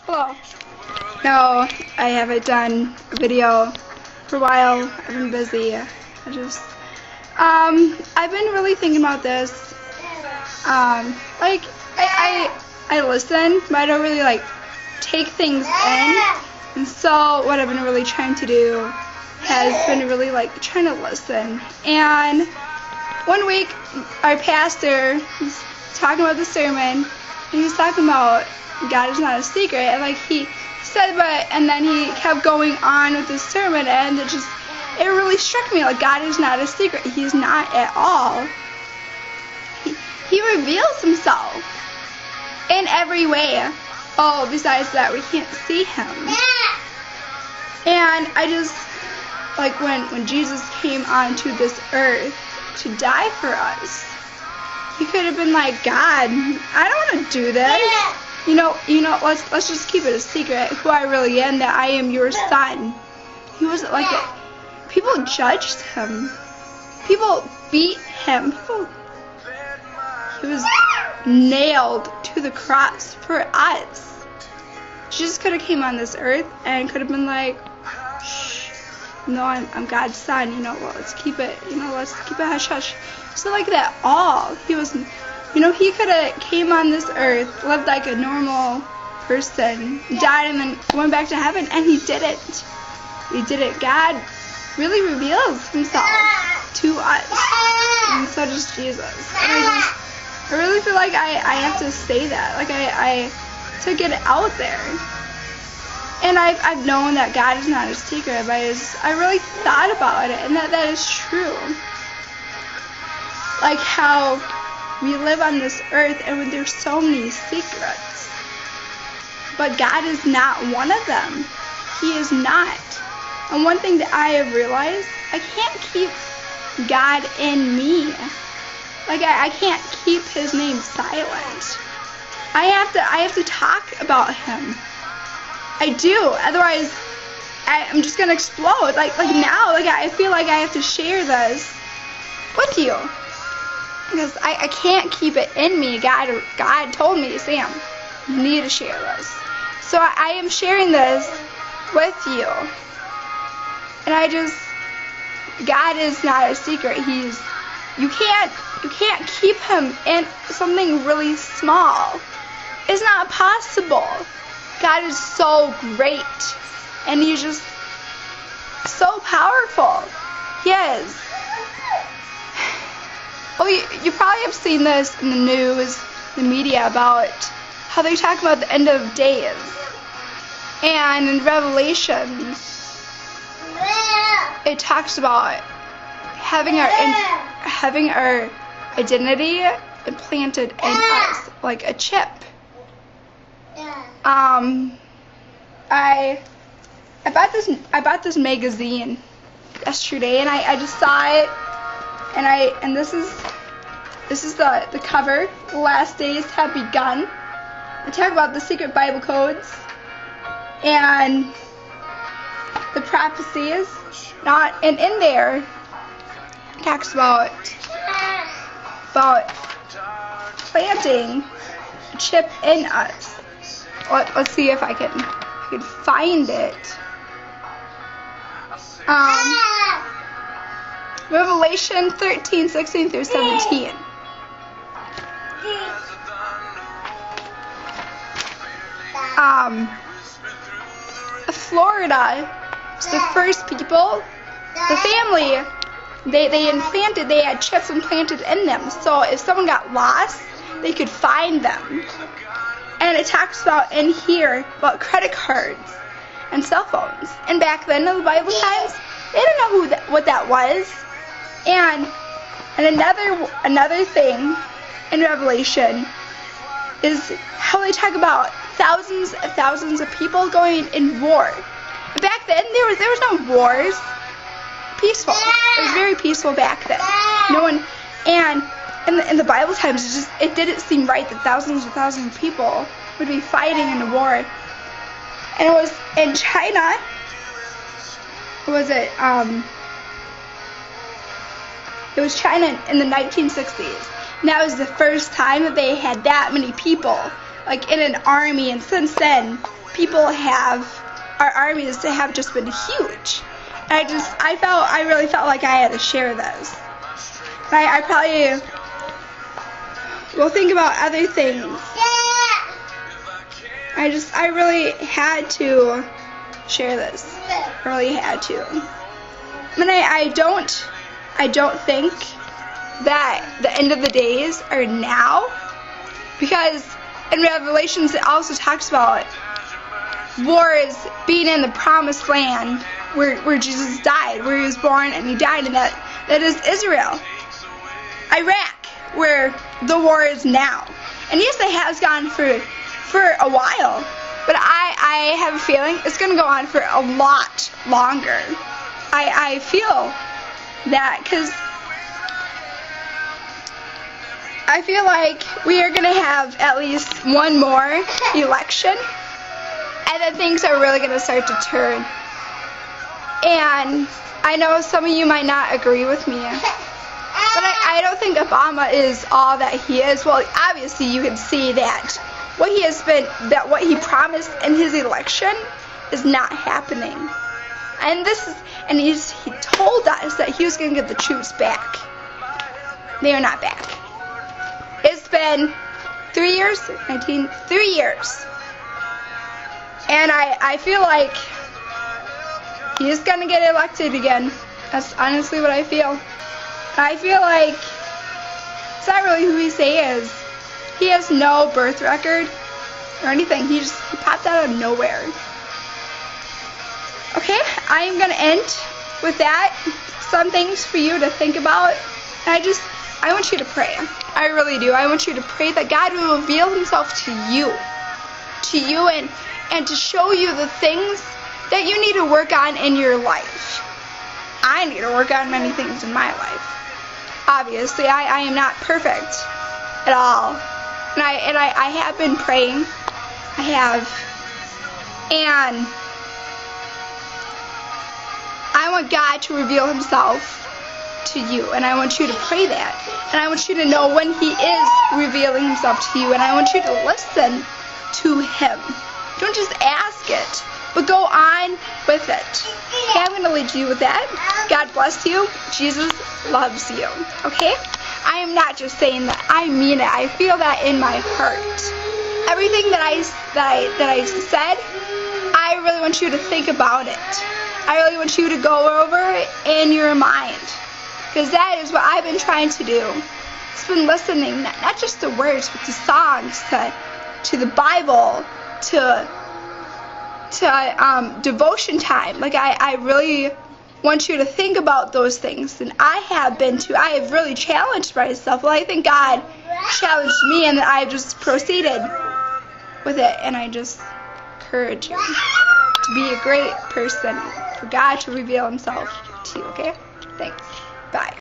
Hello. No, I haven't done a video for a while. I've been busy. I've been really thinking about this. Like, I listen, but I don't really, like, take things in. And so what I've been really trying to do has been really, like, trying to listen. And one week, our pastor was talking about the sermon, and he was talking about God is not a secret, and like he said, and then he kept going on with his sermon, and it really struck me, like, God is not a secret. He's not at all. He reveals himself in every way. Oh, besides that, we can't see him. And I just, like, when Jesus came onto this earth to die for us, he could have been like, God, I don't want to do this. You know, let's just keep it a secret who I really am, that I am your son. He wasn't like it. People judged him. People beat him. He was nailed to the cross for us. Jesus could have came on this earth and could have been like, shh, no, I'm God's son, well, let's keep it hush hush. So like that all, he was, he could have came on this earth, lived like a normal person, died, and then went back to heaven, and he didn't. He didn't. God really reveals himself to us, and so does Jesus. And I really feel like I have to say that, like I to get it out there. And I've known that God is not a secret, but I really thought about it, and that is true. Like how we live on this earth, and there's so many secrets, but God is not one of them. He is not. And one thing that I have realized, I can't keep God in me. Like I can't keep his name silent. I have to talk about him. I do. Otherwise, I'm just gonna explode. Like now, I feel like I have to share this with you, because I can't keep it in me. God told me, Sam, you need to share this. So I am sharing this with you. And God is not a secret. You can't keep him in something really small. It's not possible. God is so great, and he's just so powerful. He is. Well, you probably have seen this in the news, the media, about how they talk about the end of days. And in Revelation, it talks about having our identity implanted in us, like a chip. I bought this magazine yesterday, and I just saw it, and this is the cover. The last days have begun. They talk about the secret Bible codes and the prophecies. And in there it talks about planting a chip in us. Let's see if I can find it. Revelation 13:16 through 17. Florida, the first people, the family, they had chips implanted in them, so if someone got lost, they could find them. And it talks about in here about credit cards and cell phones. And back then in the Bible times, they didn't know what that was. And another thing in Revelation is how they talk about thousands of people going in war. But back then there was no wars. Peaceful. It was very peaceful back then. No one, and in the Bible times, it didn't seem right that thousands of people would be fighting in a war. And it was in China. It was China in the 1960s. And that was the first time that they had that many people like in an army, and since then our armies have just been huge. And I really felt like I had to share this. I probably will think about other things. I really had to share this. I really had to. And I don't think that the end of the days are now, because in Revelations it also talks about wars being in the promised land where Jesus died, where he was born and he died, and that is Israel. Iraq, where the war is now. And yes, it has gone for a while, but I have a feeling it's going to go on for a lot longer. I feel that, because I feel like we are going to have at least one more election, and then things are really going to start to turn. And I know some of you might not agree with me, but I don't think Obama is all that he is. Well, obviously you can see that what he promised in his election is not happening. And he told us that he was going to get the troops back. They are not back. It's been 3 years, 3 years. And I feel like he's going to get elected again. That's honestly what I feel. I feel like it's not really who he is. He has no birth record or anything. He popped out of nowhere. Okay, I am going to end with that. Some things for you to think about. And I want you to pray. I really do. I want you to pray that God will reveal himself to you and to show you the things that you need to work on in your life. I need to work on many things in my life. Obviously, I am not perfect at all. And I have been praying. I have. And I want God to reveal himself to you. And I want you to pray that. And I want you to know when he is revealing himself to you. And I want you to listen to him. Don't just ask it, but go on with it. Okay, I'm going to lead you with that. God bless you. Jesus loves you. Okay? I am not just saying that. I mean it. I feel that in my heart. Everything that I said, I really want you to think about it. I really want you to go over it in your mind, because that is what I've been trying to do. It's been listening, not just to words, but to songs, to the Bible, to devotion time. Like I really want you to think about those things, and I have really challenged myself. Well, I think God challenged me, and I just proceeded with it, and I just encourage you to be a great person, for God to reveal himself to you. Okay? Thanks. Bye.